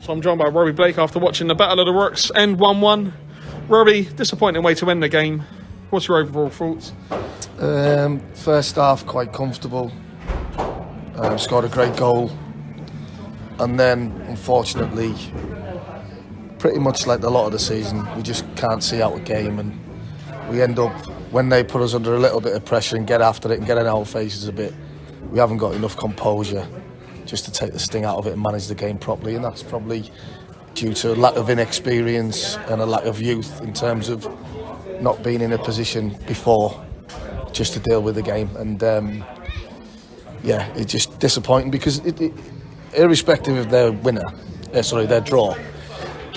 So I'm joined by Robbie Blake after watching the Battle of the Rocks end 1-1. Robbie, disappointing way to end the game. What's your overall thoughts? First half, quite comfortable. Scored a great goal. And then, unfortunately, pretty much like a lot of the season, we just can't see out a game. And we end up, when they put us under a little bit of pressure and get after it and get in our faces a bit, we haven't got enough composure just to take the sting out of it and manage the game properly. And that's probably due to a lack of inexperience and a lack of youth in terms of not being in a position before just to deal with the game. And it's just disappointing because irrespective of their their draw,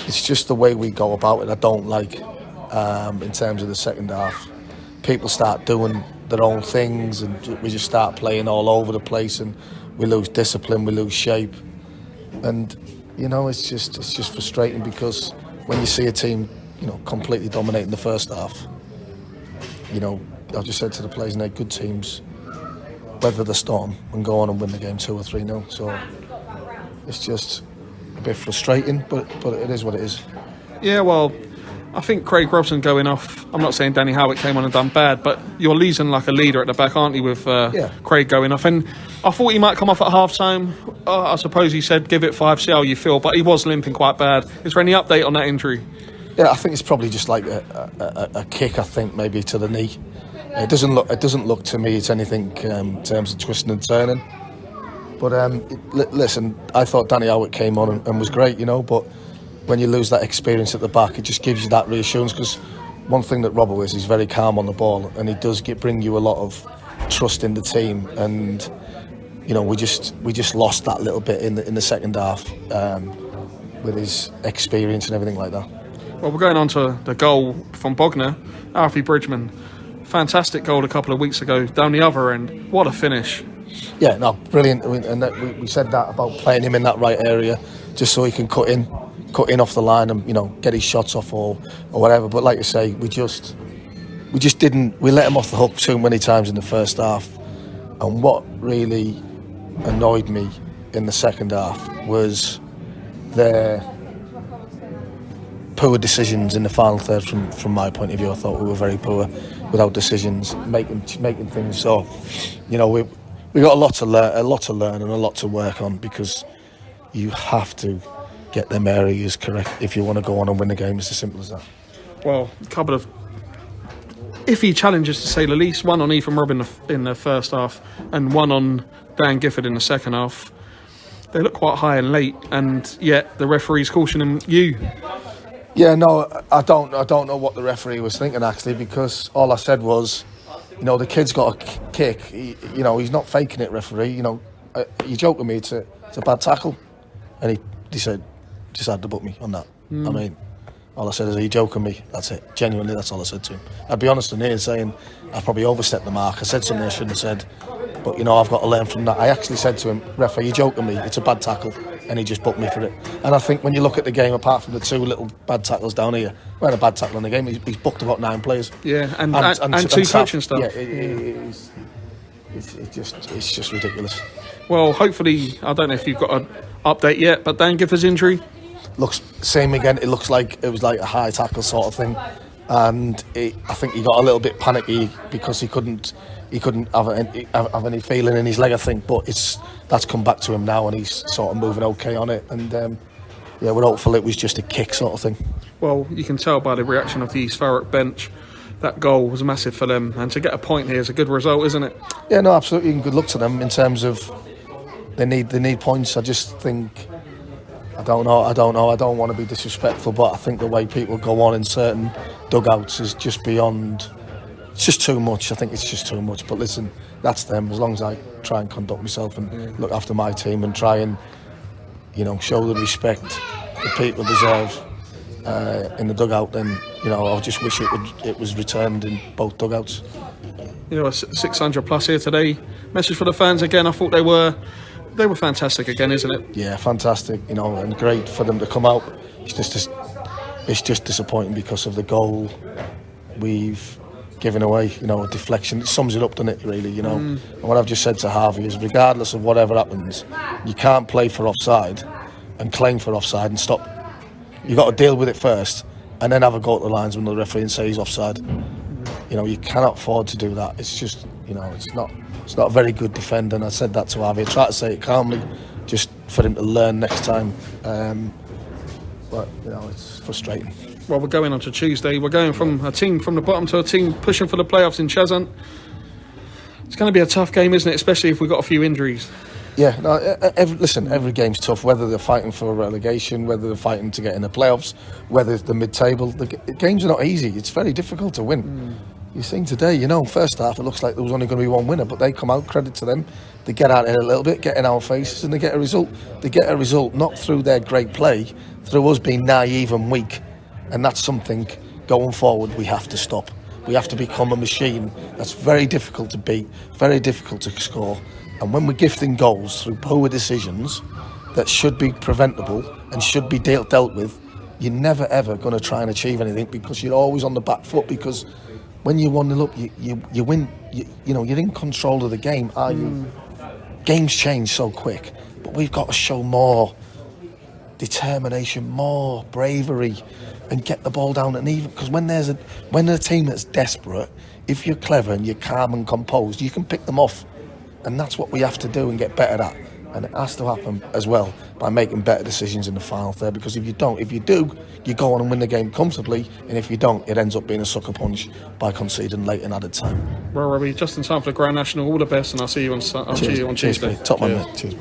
it's just the way we go about it I don't like. In terms of the second half, people start doing their own things and we just start playing all over the place and we lose discipline, we lose shape, and it's just frustrating because when you see a team completely dominating the first half, I've just said to the players, they're good teams, weather the storm and go on and win the game 2 or 3-0. So it's just a bit frustrating, but it is what it is. Yeah, well, I think Craig Robson going off, I'm not saying Danny Howitt came on and done bad, but you're losing like a leader at the back, aren't you, with Craig going off. And I thought he might come off at half-time. I suppose he said, give it 5, see how you feel, but he was limping quite bad. Is there any update on that injury? Yeah, I think it's probably just like a kick, I think, maybe to the knee. It doesn't look to me it's anything in terms of twisting and turning. But listen, I thought Danny Howitt came on and was great, but when you lose that experience at the back, it just gives you that reassurance, because one thing that Robbo is, he's very calm on the ball and he does bring you a lot of trust in the team. And we just lost that little bit in the second half with his experience and everything like that. Well, we're going on to the goal from Bognor, Alfie Bridgman. Fantastic goal a couple of weeks ago down the other end. What a finish. Yeah, no, brilliant. And we said that about playing him in that right area just so he can cut in off the line and get his shots off or whatever. But like you say, we just didn't. We let him off the hook too many times in the first half. And what really annoyed me in the second half was their poor decisions in the final third. From my point of view, I thought we were very poor with our decisions, making things. So we got a lot to learn and a lot to work on, because you have to get them areas correct if you want to go on and win the game. It's as simple as that. Well, a couple of iffy challenges to say the least. One on Ethan Robin in the first half and one on Dan Gifford in the second half. They look quite high and late, and yet the referee's cautioning you. Yeah, no, I don't know what the referee was thinking actually, because all I said was, the kid's got a kick. He's not faking it, referee. You're joking me. It's a bad tackle, and he said, just had to book me on that. I mean, all I said is, are you joking me? That's it. Genuinely, that's all I said to him. I'd be honest in here saying I probably overstepped the mark. I said something I shouldn't have said, but I've got to learn from that. I actually said to him, ref, are you joking me? It's a bad tackle, and he just booked me for it. And I think when you look at the game, apart from the 2 little bad tackles down here, we had a bad tackle in the game. He's booked about 9 players. Yeah, and 2 coaching stuff. Yeah, it's just ridiculous. Well, hopefully, I don't know if you've got an update yet, but Dan Gifford's injury looks same again. It looks like it was like a high tackle sort of thing, and I think he got a little bit panicky because he couldn't have any feeling in his leg, I think. But that's come back to him now, and he's sort of moving okay on it. And we're hopeful it was just a kick sort of thing. Well, you can tell by the reaction of the East Thurrock bench that goal was massive for them, and to get a point here is a good result, isn't it? Yeah, no, absolutely, and good luck to them in terms of they need points. I just think, I don't know. I don't want to be disrespectful, but I think the way people go on in certain dugouts is just beyond. It's just too much. I think it's just too much. But listen, that's them. As long as I try and conduct myself and look after my team and try and show the respect that people deserve in the dugout, then I just wish it was returned in both dugouts. 600 plus here today. Message for the fans again. I thought they were fantastic again, isn't it? Yeah, fantastic. And great for them to come out. It's just disappointing because of the goal we've given away. A deflection. It sums it up, doesn't it? Really, And what I've just said to Harvey is, regardless of whatever happens, you can't play for offside and claim for offside and stop. You've got to deal with it first and then have a go at the linesman or the referee and say he's offside. You know, you cannot afford to do that. It's just, you know, it's not a very good defender, and I said that to Harvey. I tried to say it calmly, just for him to learn next time. But, you know, it's frustrating. Well, we're going on to Tuesday. We're going from a team from the bottom to a team pushing for the playoffs in Cheshunt. It's going to be a tough game, isn't it? Especially if we've got a few injuries. Yeah, no, every game's tough, whether they're fighting for relegation, whether they're fighting to get in the playoffs, whether it's the mid-table. The games are not easy. It's very difficult to win. You've seen today, you know, first half it looks like there was only going to be one winner, but they come out, credit to them. They get out there a little bit, get in our faces, and they get a result. They get a result not through their great play, through us being naive and weak. And that's something, going forward, we have to stop. We have to become a machine that's very difficult to beat, very difficult to score. And when we're gifting goals through poor decisions that should be preventable and should be dealt with, you're never ever going to try and achieve anything, because you're always on the back foot. Because when you 1-0 up, you win. You know, you're in control of the game. Games change so quick, but we've got to show more determination, more bravery, and get the ball down. And even because when there's a team that's desperate, if you're clever and you're calm and composed, you can pick them off. And that's what we have to do and get better at. And it has to happen as well by making better decisions in the final third. Because if you do, you go on and win the game comfortably. And if you don't, it ends up being a sucker punch by conceding late and added time. Well, Robbie, just in time for the Grand National, all the best, and I'll see you on Tuesday. Top man, mate. Cheers.